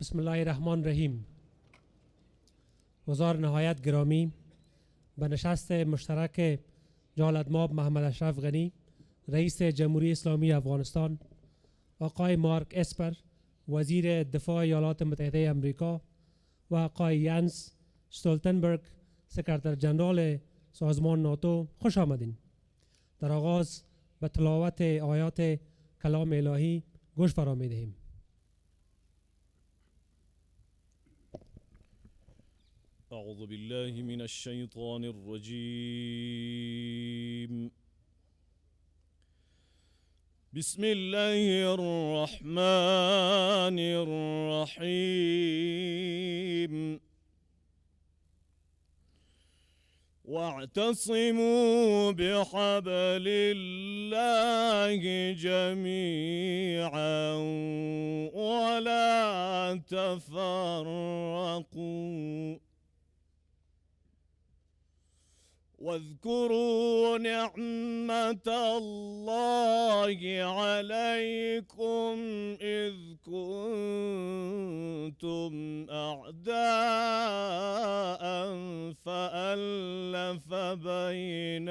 بسم الله الرحمن الرحیم. حضار نهایت گرامی، به نشست مشترک جلالت مآب محمد اشرف غنی رئیس جمهوری اسلامی افغانستان، آقای مارک اسپر وزیر دفاع ایالات متحده امریکا و آقای یانس استولتنبرگ سکرتر جنرال سازمان ناتو خوش آمدین. در آغاز به تلاوت آیات کلام الهی گوش فرا می دهیم. أعوذ بالله من الشيطان الرجيم. بسم الله الرحمن الرحيم. واعتصموا بحبل الله جميعا ولا تفرقوا واذكروا نعمة الله عليكم إذ كنتم أعداء فألف بين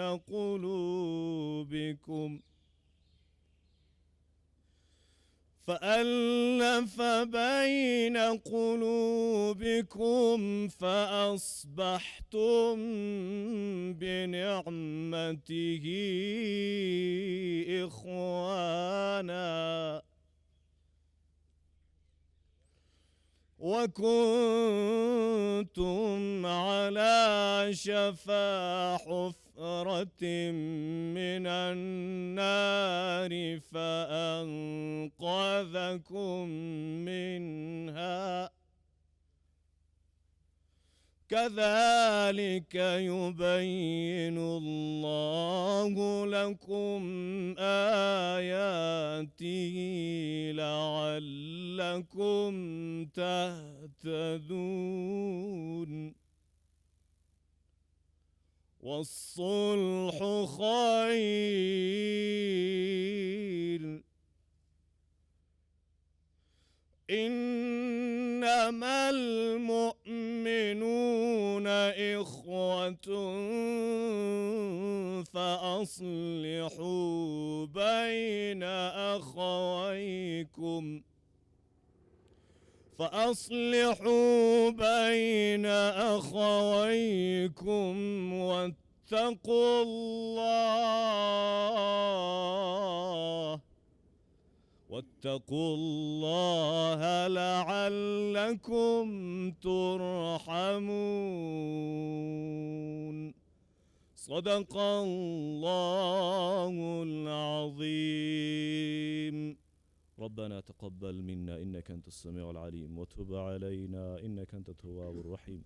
قلوبكم فأصبحتم بنعمته إخوانا وكنتم على شفا حفرة من النار فأنقذكم منها كذلك يبين الله لكم آياته لعلكم تهتدون والصلح خير إنما المؤمنون إخوة فأصلحوا بين أخويكم واتقوا الله لعلكم ترحمون صدق الله العظيم. ربنا تقبل منا إنك أنت السميع العليم وتب علينا إنك أنت التواب الرحيم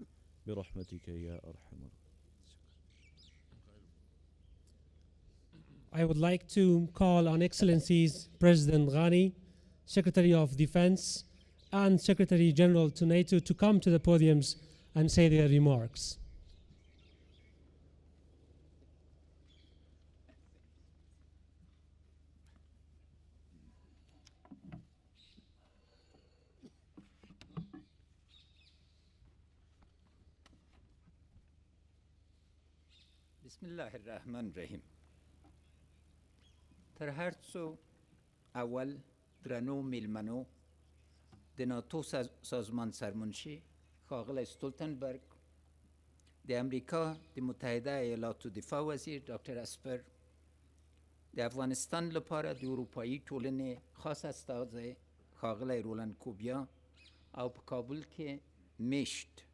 برحمتك يا أرحم الراحمين. I would like to call on Excellencies President Ghani, Secretary of Defense, and Secretary General to NATO to come to the podiums and say their remarks. بسم الله الرحمن الرحیم. تر هر څه اول درنو میلمنو د ناتو سازمان سرمنشي ښاغلی ستولتنبرګ، د امریکا د متحده ایالاتو دفاع وزیر ډاکټر اسپر، د افغانستان لپاره د اروپایي ټولنې خاص استازی ښاغلی رولند کوبیا او په کابل کې میشت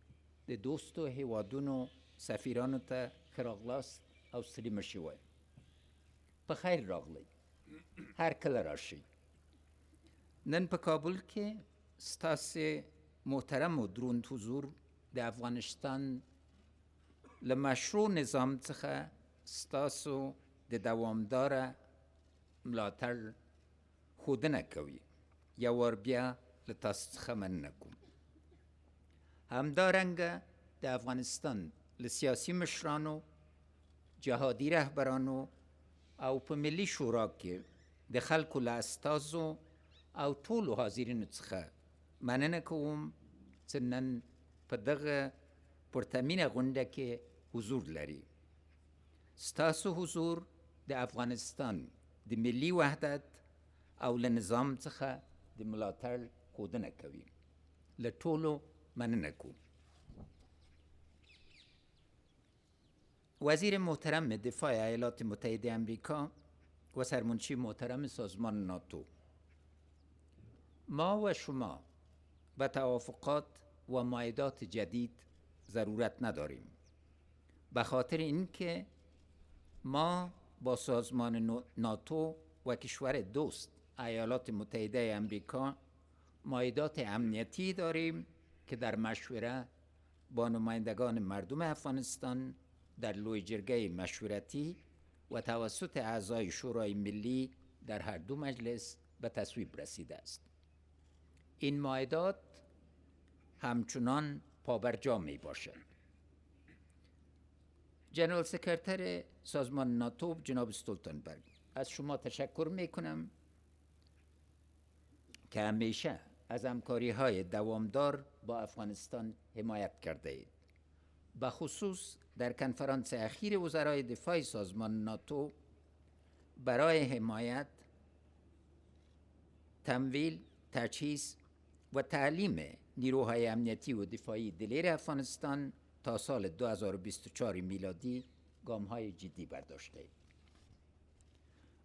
د دوستو هیوادونو سفیرانو ته ښه راغلاست او ستړي مه شئ. په خیر راغلی، هر کله راشئ. نن په کابل کې ستاسې محترم و دروند حضور د افغانستان له مشروع نظام څخه ستاسو د دوامداره ملاتړ ښودنه کوي. یو وار بیا له تاسو څخه مننه کوم. همدارنګه د افغانستان له سیاسي مشرانو، جهادي رهبرانو او په ملي شورا کې د خلکو له استازو او ټولو حاضرینو څخه مننه کوم چې نن په دغه پرتمینه غونډه کې حضور لري. ستاسو حضور د افغانستان د ملي وحدت او له نظام څخه د ملاتړ ښودنه کوي. له ټولو مننه کوم. وزیر محترم دفاع ایالات متحده امریکا و سرمنشی محترم سازمان ناتو، ما و شما به توافقات و معاهدات جدید ضرورت نداریم، به خاطر اینکه ما با سازمان ناتو و کشور دوست ایالات متحده امریکا معاهدات امنیتی داریم که در مشوره با نمایندگان مردم افغانستان در لوی جرگه مشورتی و توسط اعضای شورای ملی در هر دو مجلس به تصویب رسیده است. این معاهدات همچنان پابرجا می باشد. جنرال سکرتر سازمان ناتو جناب ستولتنبرگ، از شما تشکر می کنم که همیشه از همکاری های دوامدار با افغانستان حمایت کرده اید. به خصوص در کنفرانس اخیر وزرای دفاع سازمان ناتو برای حمایت، تمویل، تجهیز و تعلیم نیروهای امنیتی و دفاعی دلیر افغانستان تا سال 2024 میلادی گام‌های جدی برداشته اید.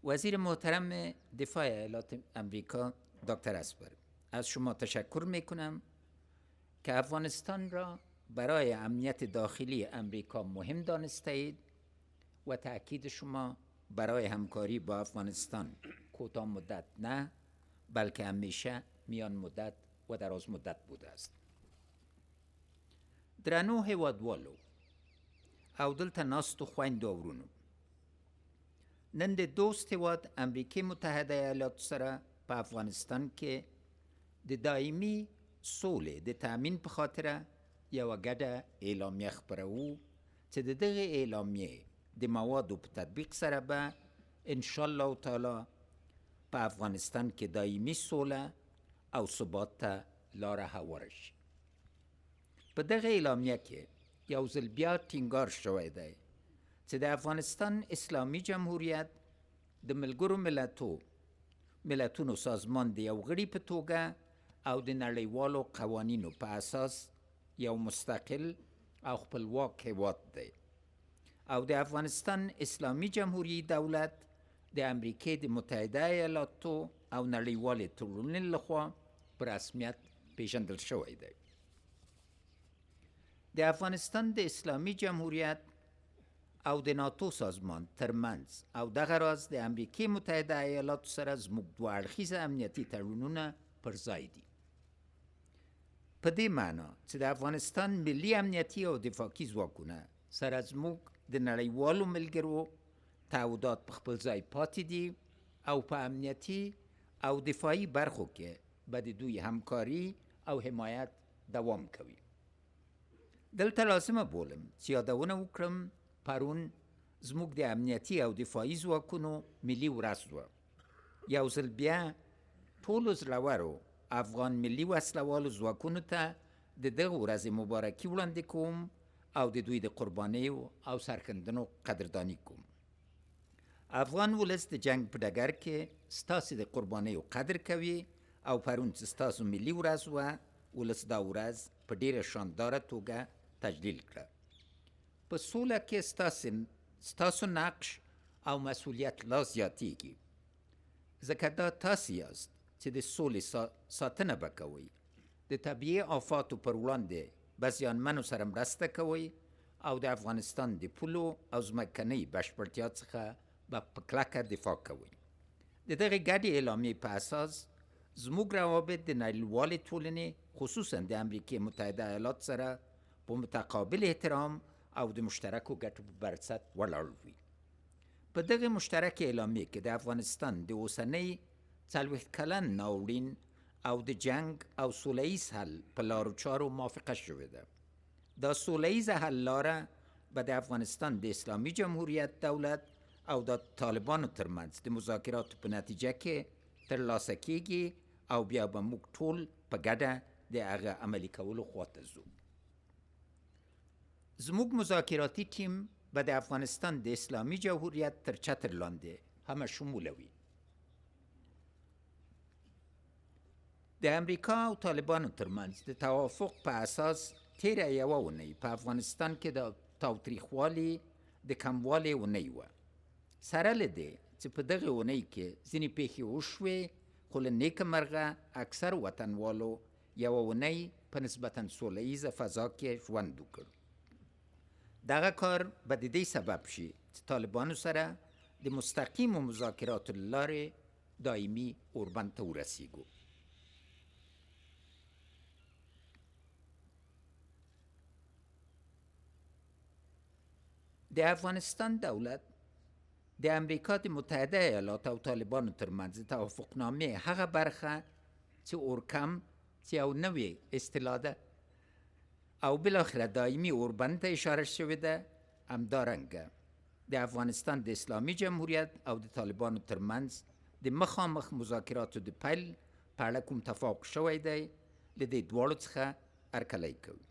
وزیر محترم دفاع ایالات امریکا دکتر اسپر، از شما تشکر میکنم که افغانستان را برای امنیت داخلی امریکا مهم دانسته اید و تأکید شما برای همکاری با افغانستان کوتاه مدت نه بلکه همیشه میان مدت و دراز مدت بوده است. درنو هیوادوالو او دلته ناستو خویندو او ورونو، نن د دوست هیواد امریکې متحده ایالات سره په افغانستان کې د دایمي سولې د تأمین په خاطره یوه ګډه اعلامیه خپروو چې د دغه اعلامیې د موادو په تطبیق سره به انشاءالله تعالی په افغانستان کې دایمي سوله او ثبات ته لاره هواره شي. په دغه اعلامیه کې یو ځل بیا ټینګار شوی دی چې د افغانستان اسلامی جمهوریت د ملګرو ملتونو سازمان د یو غړي په توګه او د نړیوالو قوانینو په اساس یو مستقل او خپلواک هیواد دی او د افغانستان اسلامی جمهوری دولت د امریکې د متحده ایالاتو او نړیوالې ټولنې لخوا په رسمیت پیژندل شوی دی. د افغانستان د اسلامی جمهوریت او د ناتو سازمان ترمنځ او دغه راز د امریکې متحده ایالاتو سره زموږ دوه اړخیزه امنیتي تړونونه پر ځای دي. په دې معنا چې د افغانستان ملي امنیتي او دفاعي ځواکونه سره زموږ د نړیوالو ملګرو تعهدات په خپل ځای پاتې دي او په امنیتي او دفاعي برخو کې به د دوی همکاري او حمایت دوام کوي. دلته لازمه بولم چې یادونه وکړم پرون زموږ د امنیتي او دفاعي ځواکونو ملي ورځ وه. یو ځل بیا ټولو زړورو افغان ملي وسلوالو ځواکونو ته د دغه ورځې مبارکي وړاندې کوم او د دوی د قربانیو او سرښندنو قدردانی کوم. افغان ولس د جنگ په ډګر کې ستاسې د قربانیو قدر کوي او پرون چې ستاسو ملي ورځ وه، ولس دا ورځ په ډیره شانداره توګه تجلیل کړه. په سوله کې ستاسو نقش او مسئولیت لا زیاتیږي، ځکه دا تاسې یاست چې د سولې ساتنه به کوئ، د طبیعي آفاتو پر وړاندې به زیانمنو سره مرسته کوئ او د افغانستان د پولو او ځمکنۍ بشپړتیا څخه به په کلکه دفاع کوئ. د دغې ګډې اعلامیې په اساس زموږ روابط د نړیوالې ټولنې خصوصا د امریکا متحده ایالات سره په متقابل احترام او د مشترکو ګټو په بنسټ ولاړ وي. په دغه مشترک اعلامیې کې د افغانستان د اوسنۍ 40 کلن ناورین او د جنگ او سوله‌ایز حل په لارو چارو موافقه شوې ده. دا سوله‌ایز حل لاره به د افغانستان د اسلامی جمهوریت دولت او د طالبانو ترمنځ د مذاکراتو په نتیجه کې ترلاسه کیږي او بیا به موږ ټول په ګډه د هغه عملي کولو خواته ځو. زموږ مذاکراتي ټیم به د افغانستان د اسلامی جمهوریت تر چتر لاندې همه شموله وي. د امریکا او طالبانو ترمنځ د توافق په اساس تیره یوه اونۍ په افغانستان کې د تاوتریخوالي د کموالي اونۍ وه. سره له دې چې په دغه اونۍ کې ځینې پیښې وشوې، خو له نیکه مرغه اکثر وطنوالو یوه اونۍ په نسبتا سوله ایزه فضا کې ژوند وکړ. دغه کار به د دې سبب شي چې طالبانو سره د مستقیمو مذاکراتو له لارې دایمي اوربند ته ورسیږو. د افغانستان دولت د امریکا د متحده ایالات او طالبانو ترمنځ توافقنامې هغه برخه چې اورکم چې یو نوې اصطلاح ده او بالاخره دایمي اوربند ته اشاره شوې ده، همدارنګه د افغانستان د اسلامی جمهوریت او د طالبانو ترمنځ د مخامخ مذاکراتو د پیل په اړه کوم تفاوق شوی دی، له دې دواړو څخه هرکلی کوي.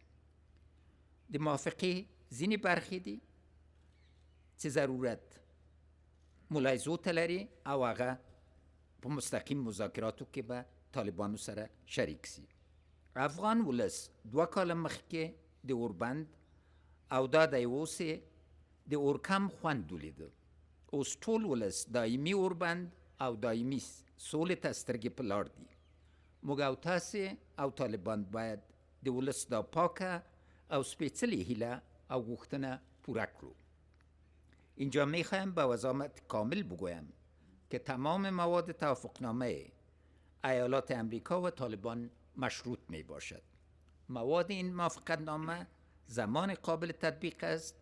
د موافقې ځینې برخې دي چې ضرورت ملاحظو ته لري او هغه په مستقیم مذاکراتو کې به طالبانو سره شریک سي. افغان ولس 2 کاله مخکې د اوربند او دا د اوسې د اورکم خوند ولیده. اوس ټول ولس دایمي اوربند او دایمي سولې ته سترګې په لار دي. موږ او تاسې او طالبان باید د ولس دا پاکه او سپېڅلې هیله او غوښتنه پوره کړو. اینجا میخوایم با وضاحت کامل بگویم که تمام مواد توافقنامه ایالات امریکا و طالبان مشروط می باشد. مواد این موافقتنامه زمان قابل تطبیق است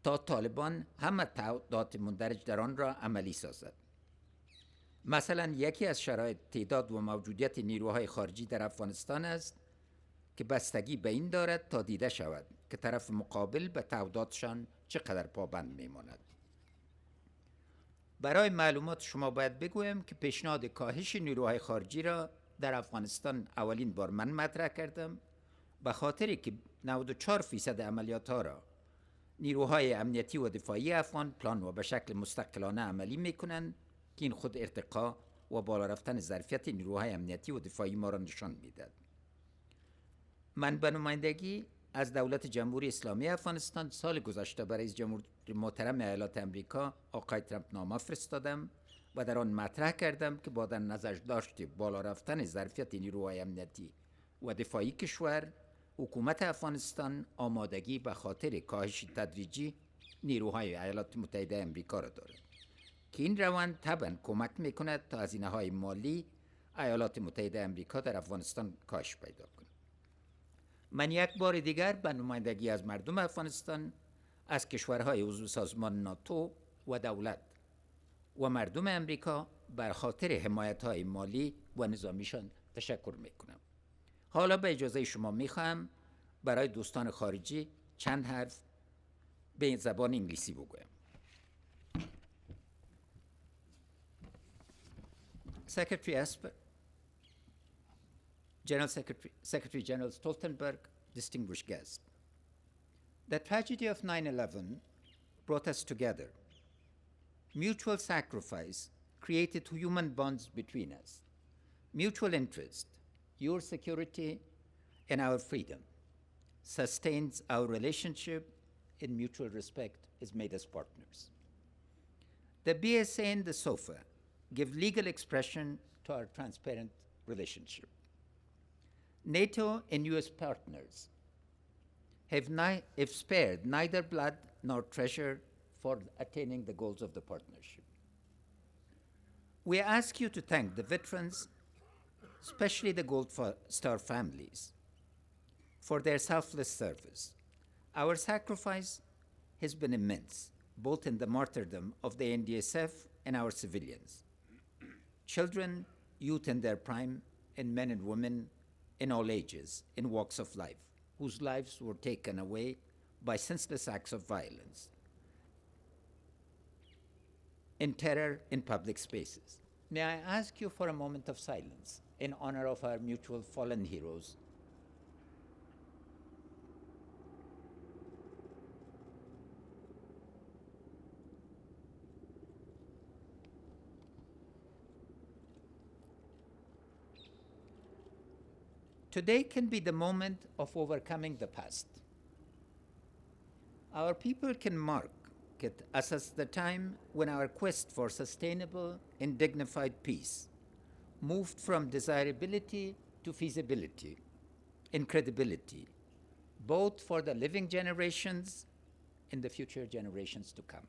تا طالبان همه تعهدات مندرج در آن را عملی سازد. مثلا یکی از شرایط تعداد و موجودیت نیروهای خارجی در افغانستان است که بستگی به این دارد تا دیده شود که طرف مقابل به تعهداتشان چقدر پابند میماند. برای معلومات شما باید بگویم که پیشنهاد کاهش نیروهای خارجی را در افغانستان اولین بار من مطرح کردم، به خاطری که 94% عملیات ها را نیروهای امنیتی و دفاعی افغان پلان و به شکل مستقلانه عملی میکنند که این خود ارتقا و بالا رفتن ظرفیت نیروهای امنیتی و دفاعی ما را نشان میدهد. من به نمایندگی از دولت جمهوری اسلامی افغانستان سال گذشته برای رئیس جمهور محترم ایالات امریکا آقای ترامپ نامه فرستادم و در آن مطرح کردم که با در نظر داشت بالا رفتن ظرفیت نیروهای امنیتی و دفاعی کشور، حکومت افغانستان آمادگی به خاطر کاهش تدریجی نیروهای ایالات متحده امریکا را دارد که این روند طبعا کمک میکند تا هزینه‌های مالی ایالات متحده امریکا در افغانستان کاهش پیدا کند. من یک بار دیگر به نمایندگی از مردم افغانستان، از کشورهای عضو سازمان ناتو و دولت و مردم امریکا بر خاطر حمایت‌های مالی و نظامیشان تشکر میکنم. حالا به اجازه شما میخواهم برای دوستان خارجی چند حرف به زبان انگلیسی بگویم. Secretary Esper, General Secretary General Stoltenberg, distinguished guests. The tragedy of 9/11 brought us together. Mutual sacrifice created human bonds between us. Mutual interest, your security and our freedom, sustains our relationship, and mutual respect has made us partners. The BSA and the SOFA give legal expression to our transparent relationship. NATO and US partners have spared neither blood nor treasure for attaining the goals of the partnership. We ask you to thank the veterans, especially the Gold Star families, for their selfless service. Our sacrifice has been immense, both in the martyrdom of the NDSF and our civilians. Children, youth in their prime, and men and women in all ages, in walks of life, whose lives were taken away by senseless acts of violence and terror in public spaces. May I ask you for a moment of silence in honor of our mutual fallen heroes. Today can be the moment of overcoming the past. Our people can mark it as the time when our quest for sustainable and dignified peace moved from desirability to feasibility and credibility, both for the living generations and the future generations to come.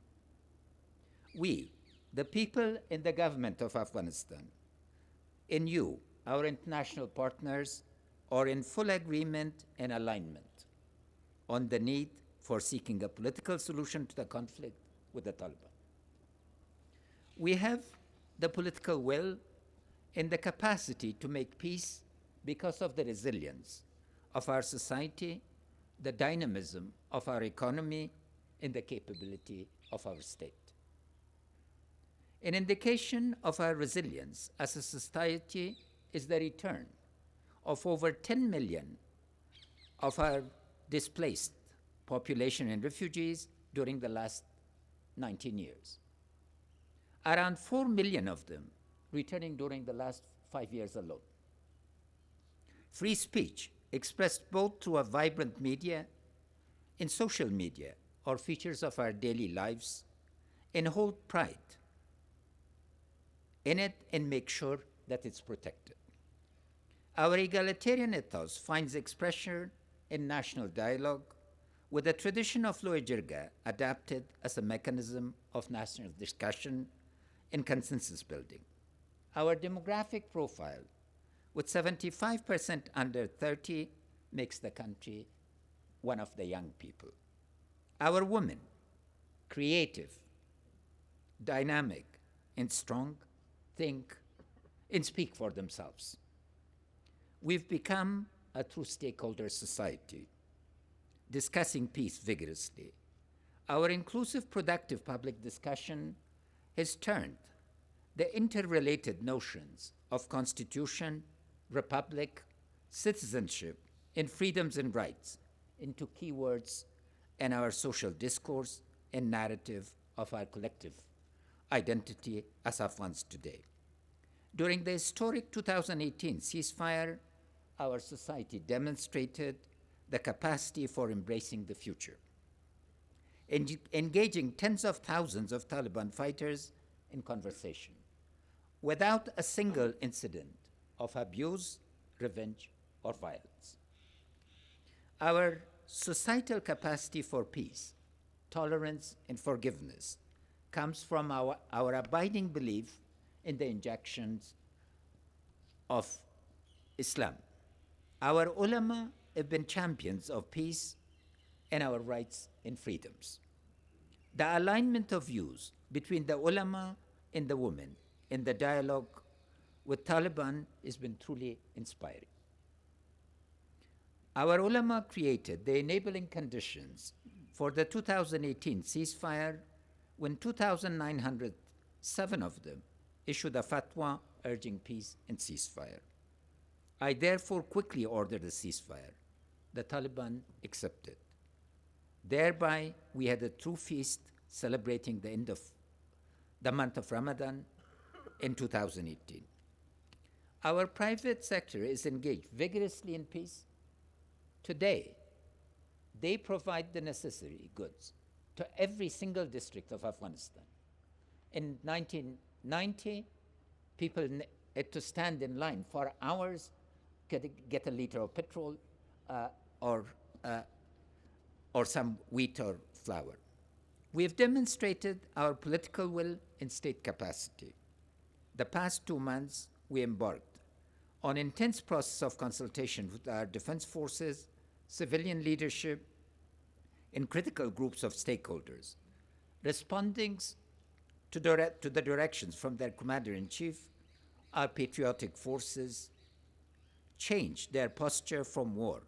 We, the people and the government of Afghanistan, and you, our international partners, are in full agreement and alignment on the need for seeking a political solution to the conflict with the Taliban. We have the political will and the capacity to make peace because of the resilience of our society, the dynamism of our economy, and the capability of our state. An indication of our resilience as a society is the return of over 10 million of our displaced population and refugees during the last 19 years. Around 4 million of them returning during the last 5 years alone. Free speech, expressed both through a vibrant media and social media, are features of our daily lives, and hold pride in it and make sure that it's protected. Our egalitarian ethos finds expression in national dialogue, with the tradition of Loa Jirga adapted as a mechanism of national discussion and consensus building. Our demographic profile, with 75% under 30, makes the country one of the young people. Our women, creative, dynamic, and strong, think and speak for themselves. We've become a true stakeholder society, discussing peace vigorously. Our inclusive, productive public discussion has turned the interrelated notions of constitution, republic, citizenship, and freedoms and rights into keywords in our social discourse and narrative of our collective identity as Afghans today. During the historic 2018 ceasefire, our society demonstrated the capacity for embracing the future, engaging tens of thousands of Taliban fighters in conversation, without a single incident of abuse, revenge, or violence. Our societal capacity for peace, tolerance, and forgiveness comes from our abiding belief in the injections of Islam. Our ulama have been champions of peace and our rights and freedoms. The alignment of views between the ulama and the women in the dialogue with Taliban has been truly inspiring. Our ulama created the enabling conditions for the 2018 ceasefire when 2,907 of them issued a fatwa urging peace and ceasefire. I therefore quickly ordered a ceasefire. The Taliban accepted. Thereby, we had a true feast celebrating the end of the month of Ramadan in 2018. Our private sector is engaged vigorously in peace. Today, they provide the necessary goods to every single district of Afghanistan. In 1990, people had to stand in line for hours to get a liter of petrol or some wheat or flour. We have demonstrated our political will in state capacity. The past 2 months, we embarked on intense process of consultation with our defense forces, civilian leadership, and critical groups of stakeholders, responding to the directions from their commander-in-chief. Our patriotic forces changed their posture from war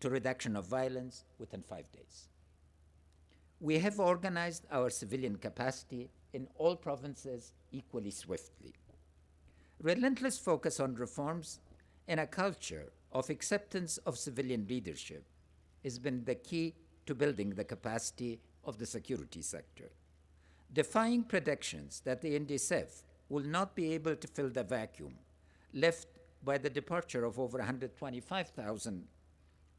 to reduction of violence within 5 days. We have organized our civilian capacity in all provinces equally swiftly. Relentless focus on reforms and a culture of acceptance of civilian leadership has been the key to building the capacity of the security sector. Defying predictions that the NDSF will not be able to fill the vacuum left by the departure of over 125,000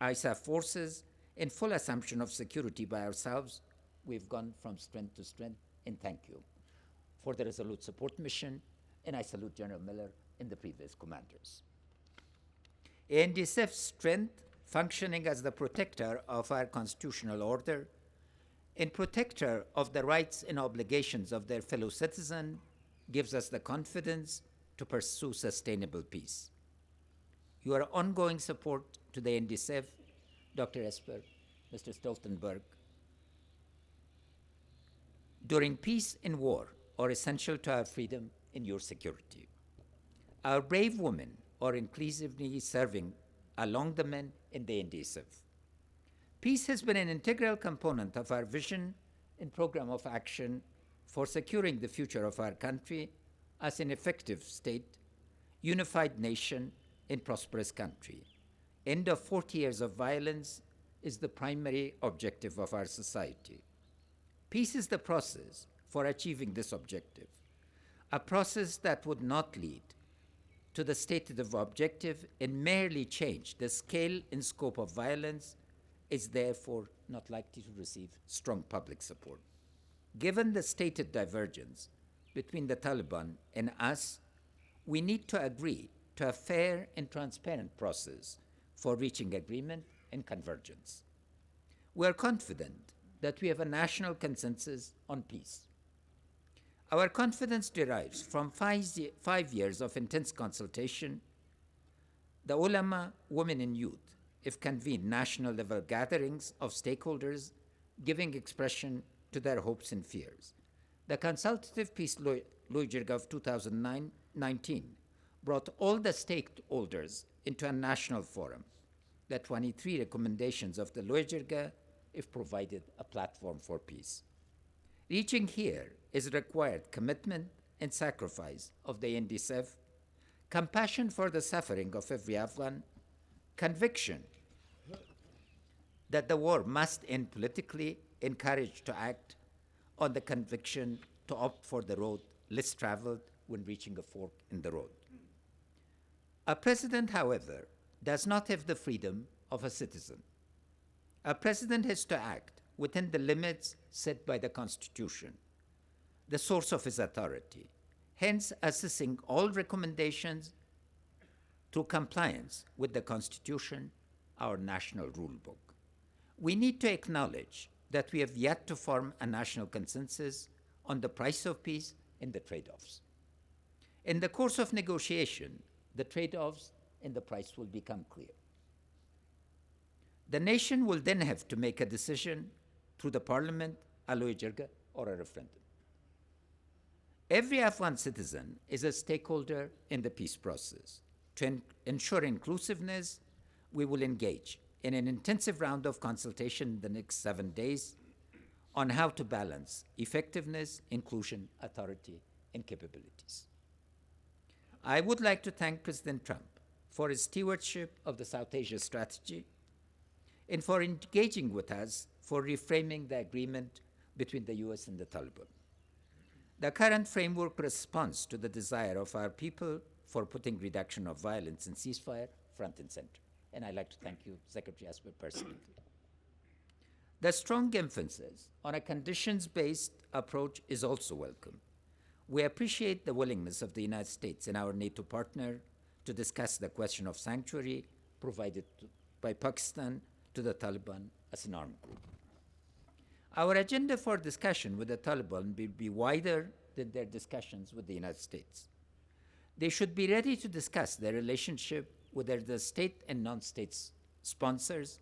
ISAF forces in full assumption of security by ourselves, we've gone from strength to strength, and thank you for the resolute support mission, and I salute General Miller and the previous commanders. NDSF's strength, functioning as the protector of our constitutional order and protector of the rights and obligations of their fellow citizens, gives us the confidence to pursue sustainable peace. Your ongoing support to the NDSF, Dr. Esper, Mr. Stoltenberg, during peace and war are essential to our freedom and your security. Our brave women are increasingly serving along the men in the NDSF. Peace has been an integral component of our vision and program of action for securing the future of our country as an effective state, unified nation, and prosperous country. End of 40 years of violence is the primary objective of our society. Peace is the process for achieving this objective, a process that would not lead to the stated objective and merely change the scale and scope of violence is therefore not likely to receive strong public support. Given the stated divergence between the Taliban and us, we need to agree to a fair and transparent process for reaching agreement and convergence. We are confident that we have a national consensus on peace. Our confidence derives from 5 years of intense consultation. The ulama, women and youth have convened national level gatherings of stakeholders giving expression to their hopes and fears. The consultative peace Loyjirga of 2019 brought all the stakeholders into a national forum. The 23 recommendations of the Loyjirga have provided a platform for peace. Reaching here is required commitment and sacrifice of the NDSF, compassion for the suffering of every Afghan, conviction that the war must end politically, and courage to act on the conviction to opt for the road less traveled when reaching a fork in the road. A president, however, does not have the freedom of a citizen. A president has to act within the limits set by the Constitution, the source of his authority, hence assessing all recommendations through compliance with the Constitution, our national rule book. We need to acknowledge that we have yet to form a national consensus on the price of peace and the trade-offs. In the course of negotiation, the trade-offs and the price will become clear. The nation will then have to make a decision through the parliament, a Loyjirga, or a referendum. Every Afghan citizen is a stakeholder in the peace process. To ensure inclusiveness, we will engage in an intensive round of consultation in the next 7 days on how to balance effectiveness, inclusion, authority, and capabilities. I would like to thank President Trump for his stewardship of the South Asia strategy and for engaging with us for reframing the agreement between the US and the Taliban. The current framework responds to the desire of our people for putting reduction of violence and ceasefire front and center. And I'd like to thank you, Secretary Esper, personally. The strong emphasis on a conditions-based approach is also welcome. We appreciate the willingness of the United States and our NATO partner to discuss the question of sanctuary provided by Pakistan to the Taliban as an armed group. Our agenda for discussion with the Taliban will be wider than their discussions with the United States. They should be ready to discuss their relationship with the state and non-state sponsors,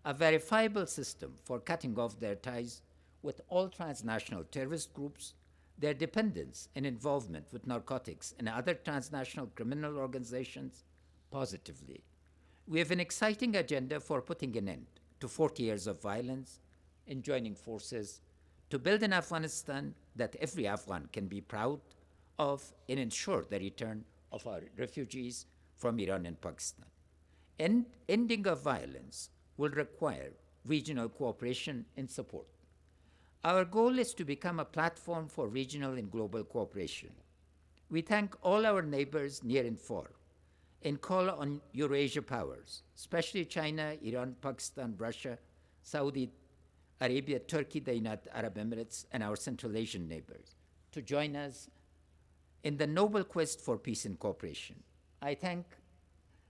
a verifiable system for cutting off their ties with all transnational terrorist groups, their dependence and involvement with narcotics and other transnational criminal organizations positively. We have an exciting agenda for putting an end to 40 years of violence and joining forces to build an Afghanistan that every Afghan can be proud of and ensure the return of our refugees from Iran and Pakistan. Ending of violence will require regional cooperation and support. Our goal is to become a platform for regional and global cooperation. We thank all our neighbors near and far and call on Eurasia powers, especially China, Iran, Pakistan, Russia, Saudi Arabia, Turkey, the United Arab Emirates, and our Central Asian neighbors, to join us in the noble quest for peace and cooperation. I thank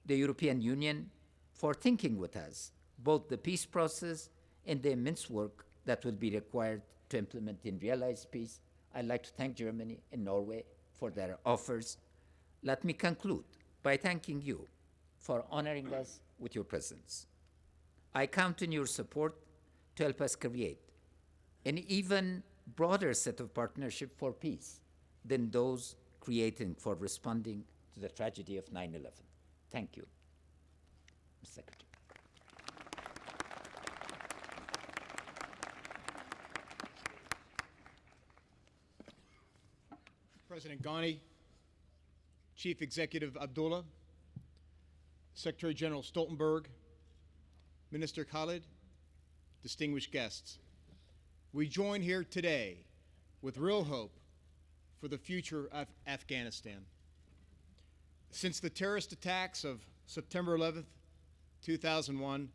the European Union for thinking with us both the peace process and the immense work that will be required to implement and realize peace. I'd like to thank Germany and Norway for their offers. Let me conclude by thanking you for honoring us with your presence. I count on your support to help us create an even broader set of partnership for peace than those created for responding to the tragedy of 9/11. Thank you, Mr. Secretary. President Ghani, Chief Executive Abdullah, Secretary General Stoltenberg, Minister Khalid, distinguished guests, we join here today with real hope for the future of Afghanistan. Since the terrorist attacks of September 11th, 2001,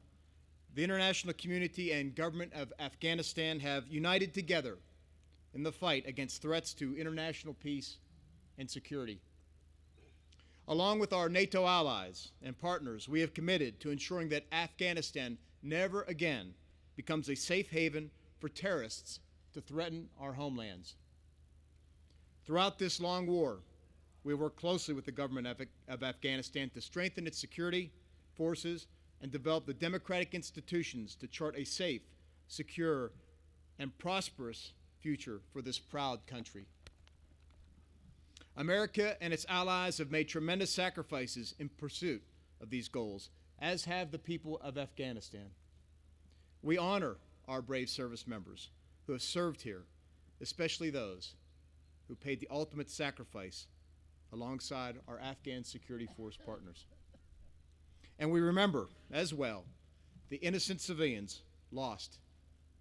the international community and government of Afghanistan have united together in the fight against threats to international peace and security. Along with our NATO allies and partners, we have committed to ensuring that Afghanistan never again becomes a safe haven for terrorists to threaten our homelands. Throughout this long war, we worked closely with the government of Afghanistan to strengthen its security forces and develop the democratic institutions to chart a safe, secure, and prosperous future for this proud country. America and its allies have made tremendous sacrifices in pursuit of these goals, as have the people of Afghanistan. We honor our brave service members who have served here, especially those who paid the ultimate sacrifice alongside our Afghan security force partners. And we remember, as well, the innocent civilians lost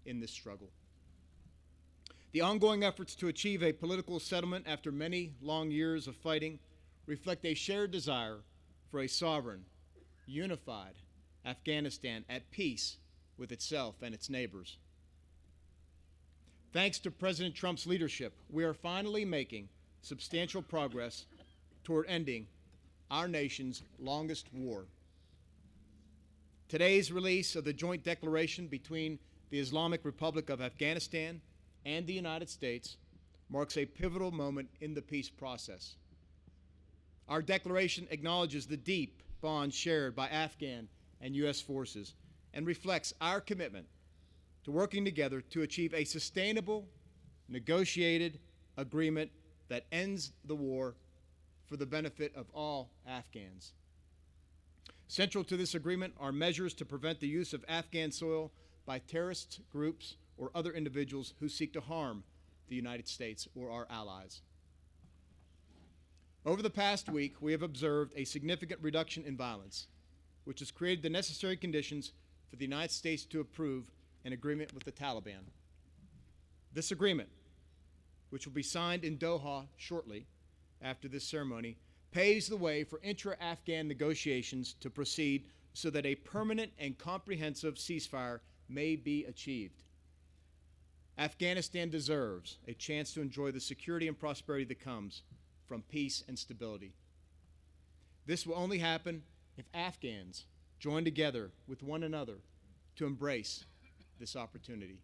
in this struggle. The ongoing efforts to achieve a political settlement after many long years of fighting reflect a shared desire for a sovereign, unified Afghanistan at peace with itself and its neighbors. Thanks to President Trump's leadership, we are finally making substantial progress toward ending our nation's longest war. Today's release of the joint declaration between the Islamic Republic of Afghanistan and the United States marks a pivotal moment in the peace process. Our declaration acknowledges the deep bond shared by Afghan and U.S. forces and reflects our commitment to working together to achieve a sustainable, negotiated agreement that ends the war for the benefit of all Afghans. Central to this agreement are measures to prevent the use of Afghan soil by terrorist groups or other individuals who seek to harm the United States or our allies. Over the past week, we have observed a significant reduction in violence, which has created the necessary conditions for the United States to approve an agreement with the Taliban. This agreement, which will be signed in Doha shortly after this ceremony, paves the way for intra-Afghan negotiations to proceed so that a permanent and comprehensive ceasefire may be achieved. Afghanistan deserves a chance to enjoy the security and prosperity that comes from peace and stability. This will only happen if Afghans join together with one another to embrace this opportunity.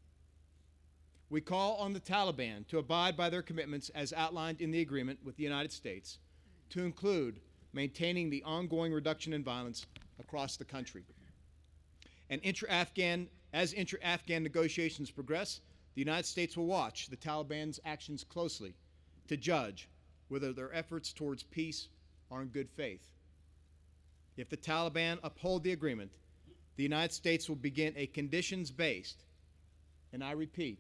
We call on the Taliban to abide by their commitments as outlined in the agreement with the United States, to include maintaining the ongoing reduction in violence across the country. And as intra-Afghan negotiations progress, the United States will watch the Taliban's actions closely to judge whether their efforts towards peace are in good faith. If the Taliban uphold the agreement, the United States will begin a conditions-based, and I repeat,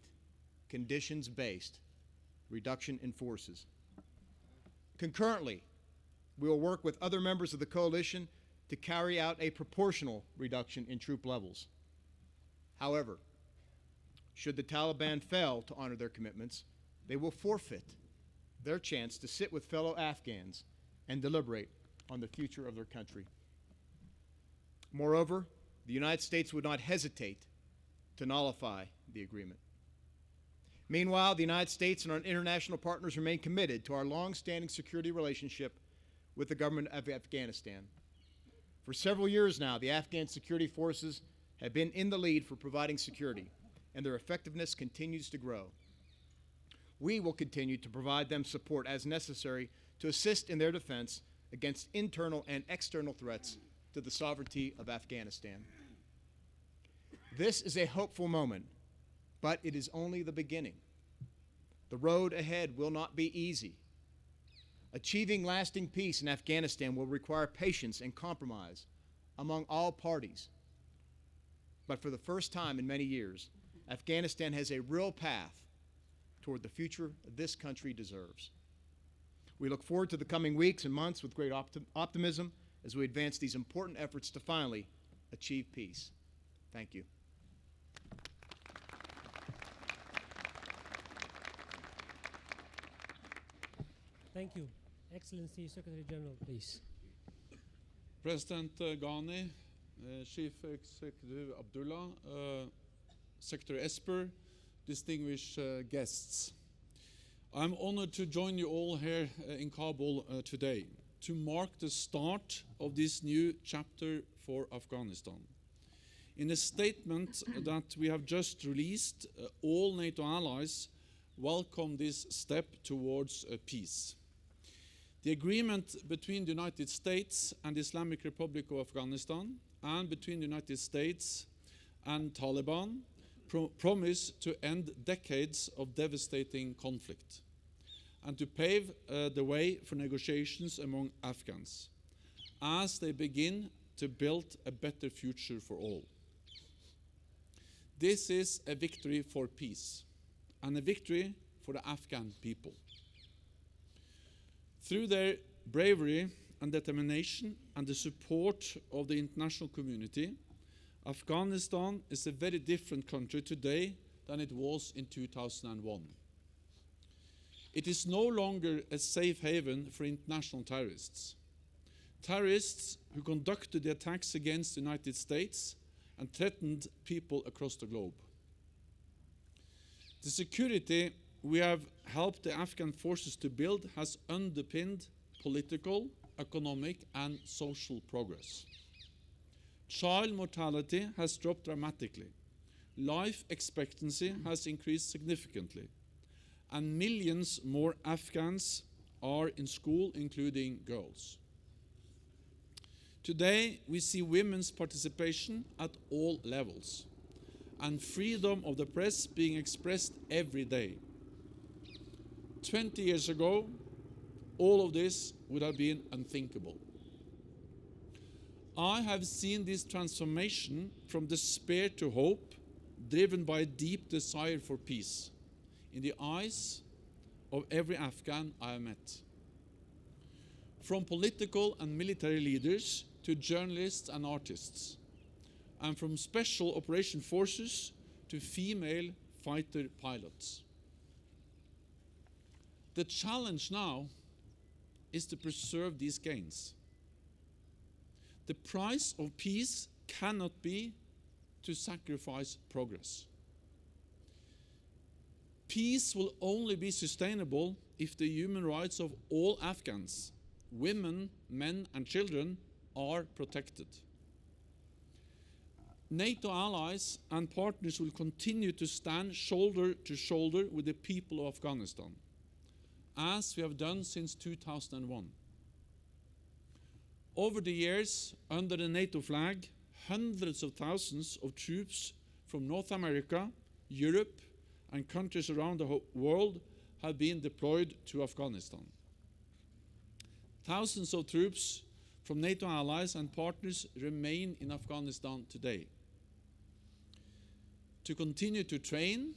conditions-based reduction in forces. Concurrently, we will work with other members of the coalition to carry out a proportional reduction in troop levels. However, should the Taliban fail to honor their commitments, they will forfeit their chance to sit with fellow Afghans and deliberate on the future of their country. Moreover, the United States would not hesitate to nullify the agreement. Meanwhile, the United States and our international partners remain committed to our long-standing security relationship with the government of Afghanistan. For several years now, the Afghan security forces have been in the lead for providing security, and their effectiveness continues to grow. We will continue to provide them support as necessary to assist in their defense against internal and external threats to the sovereignty of Afghanistan. This is a hopeful moment, but it is only the beginning. The road ahead will not be easy. Achieving lasting peace in Afghanistan will require patience and compromise among all parties. But for the first time in many years, Afghanistan has a real path toward the future this country deserves. We look forward to the coming weeks and months with great optimism as we advance these important efforts to finally achieve peace. Thank you. Thank you. Excellency Secretary General, please. President Ghani, Chief Executive Abdullah, Secretary Esper, distinguished guests. I'm honored to join you all here in Kabul today to mark the start of this new chapter for Afghanistan. In a statement that we have just released, all NATO allies welcome this step towards peace. The agreement between the United States and the Islamic Republic of Afghanistan and between the United States and Taliban promise to end decades of devastating conflict and to pave the way for negotiations among Afghans as they begin to build a better future for all. This is a victory for peace and a victory for the Afghan people. Through their bravery and determination and the support of the international community, Afghanistan is a very different country today than it was in 2001. It is no longer a safe haven for international terrorists. Terrorists who conducted the attacks against the United States and threatened people across the globe. The security we have helped the Afghan forces to build has underpinned political, economic, and social progress. Child mortality has dropped dramatically. Life expectancy has increased significantly. And millions more Afghans are in school, including girls. Today, we see women's participation at all levels and freedom of the press being expressed every day. 20 years ago, all of this would have been unthinkable. I have seen this transformation from despair to hope, driven by a deep desire for peace, in the eyes of every Afghan I have met. From political and military leaders to journalists and artists, and from special operation forces to female fighter pilots. The challenge now is to preserve these gains. The price of peace cannot be to sacrifice progress. Peace will only be sustainable if the human rights of all Afghans, women, men, and children, are protected. NATO allies and partners will continue to stand shoulder to shoulder with the people of Afghanistan, as we have done since 2001. Over the years, under the NATO flag, hundreds of thousands of troops from North America, Europe, and countries around the world have been deployed to Afghanistan. Thousands of troops from NATO allies and partners remain in Afghanistan today to continue to train,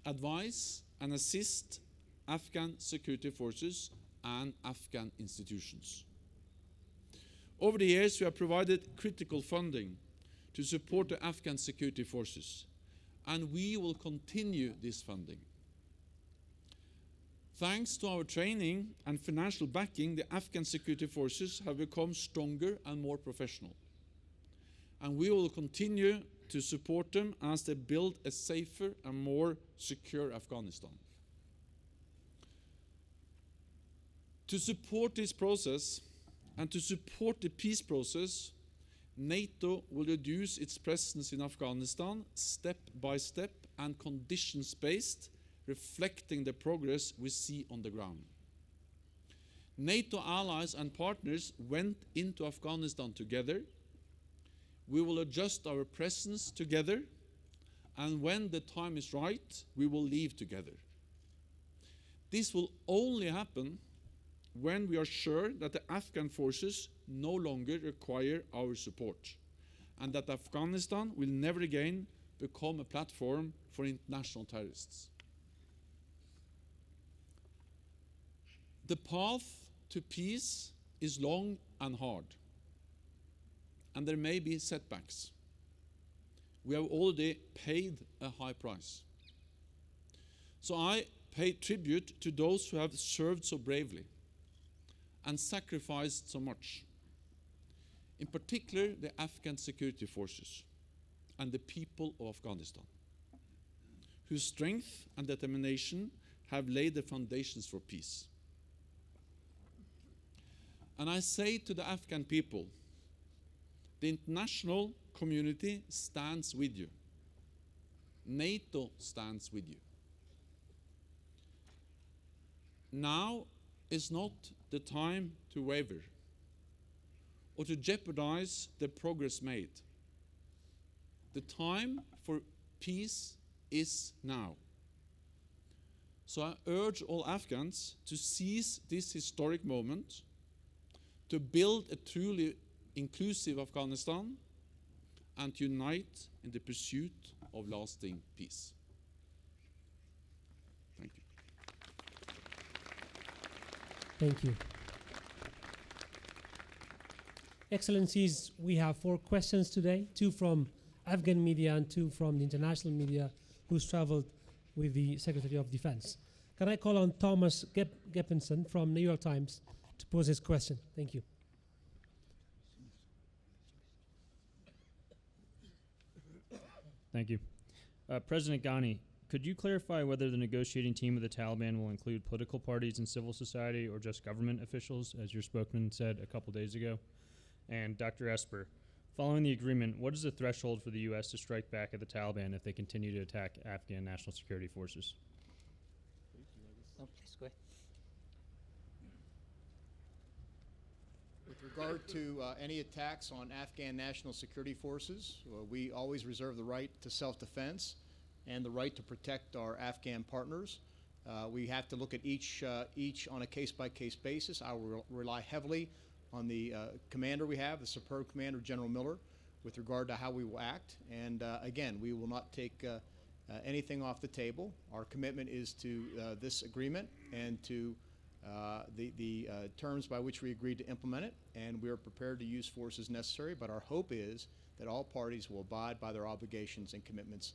advise, and assist Afghan security forces and Afghan institutions. Over the years, we have provided critical funding to support the Afghan security forces, and we will continue this funding. Thanks to our training and financial backing, the Afghan security forces have become stronger and more professional. And we will continue to support them as they build a safer and more secure Afghanistan. To support this process and to support the peace process, NATO will reduce its presence in Afghanistan step by step and conditions-based, reflecting the progress we see on the ground. NATO allies and partners went into Afghanistan together. We will adjust our presence together, and when the time is right, we will leave together. This will only happen when we are sure that the Afghan forces no longer require our support, and that Afghanistan will never again become a platform for international terrorists. The path to peace is long and hard, and there may be setbacks. We have already paid a high price. So I pay tribute to those who have served so bravely and sacrificed so much. In particular, the Afghan security forces and the people of Afghanistan, whose strength and determination have laid the foundations for peace. And I say to the Afghan people, the international community stands with you. NATO stands with you. Now is not the time to waver or to jeopardize the progress made. The time for peace is now. So I urge all Afghans to seize this historic moment to build a truly inclusive Afghanistan and to unite in the pursuit of lasting peace. Thank you. Thank you. Excellencies, we have 4 questions today, 2 from Afghan media and 2 from the international media who's traveled with the Secretary of Defense. Can I call on Thomas Geppinson from New York Times to pose his question? Thank you. Thank you. President Ghani, could you clarify whether the negotiating team with the Taliban will include political parties and civil society or just government officials, as your spokesman said a couple days ago? And Dr. Esper, following the agreement, what is the threshold for the U.S. to strike back at the Taliban if they continue to attack Afghan national security forces? Oh, please go ahead. With regard to any attacks on Afghan national security forces, we always reserve the right to self-defense and the right to protect our Afghan partners. We have to look at each on a case-by-case basis. I will rely heavily on the commander we have, the superb commander, General Miller, with regard to how we will act. And again, we will not take anything off the table. Our commitment is to this agreement and to the terms by which we agreed to implement it, and we are prepared to use force as necessary, but our hope is that all parties will abide by their obligations and commitments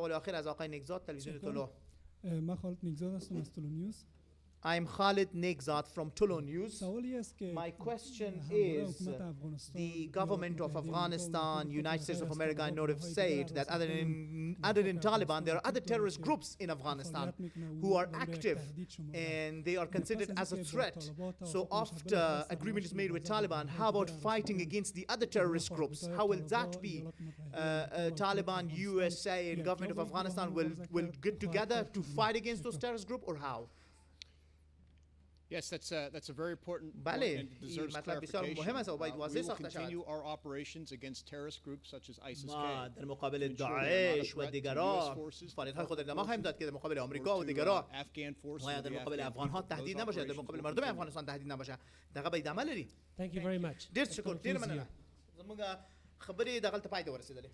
سوال آخر از آقای نگزاد تلویزیون طلوع. من خالد نیکزاد هستم از تولو نیوز. I'm Khalid Negzad from Tolo News. سوالی است که My question همواره is حکومت افغانستان، the ایالات government of متحده Afghanistan, آمریکا و United States of متحده America and استان‌ها North باید said در that other than Taliban, there are other terrorist groups in Afghanistan who are active and they are considered as a threat. So after agreement is made with Taliban, how about fighting against the other terrorist groups? How will that be? Taliban, USA and government of Afghanistan will get together to fight against those terrorist groups, or how? Yes, that's a very important point بله، and it deserves این مطلب بسیار clarification. مهم است و باید We واضح will ساخته شود. continue our operations against terrorist groups such as ISIS-K. ما در مقابل to ensure they are not a داعش و threat to دیگران US forces, فعالیت‌های to خود را local نما خواهیم forces, داد که در مقابل or آمریکا و to, دیگران Afghan forces و or در the مقابل Afghan افغان‌ها people. تهدید Those نباشه، در operations مقابل will مردم continue. افغانستان تهدید نباشه. دغه به ادامه لري. Thank you very much. ډیر شکر، ډیر مننه. زموږ خبرې دغلته پای ته ورسېدلې.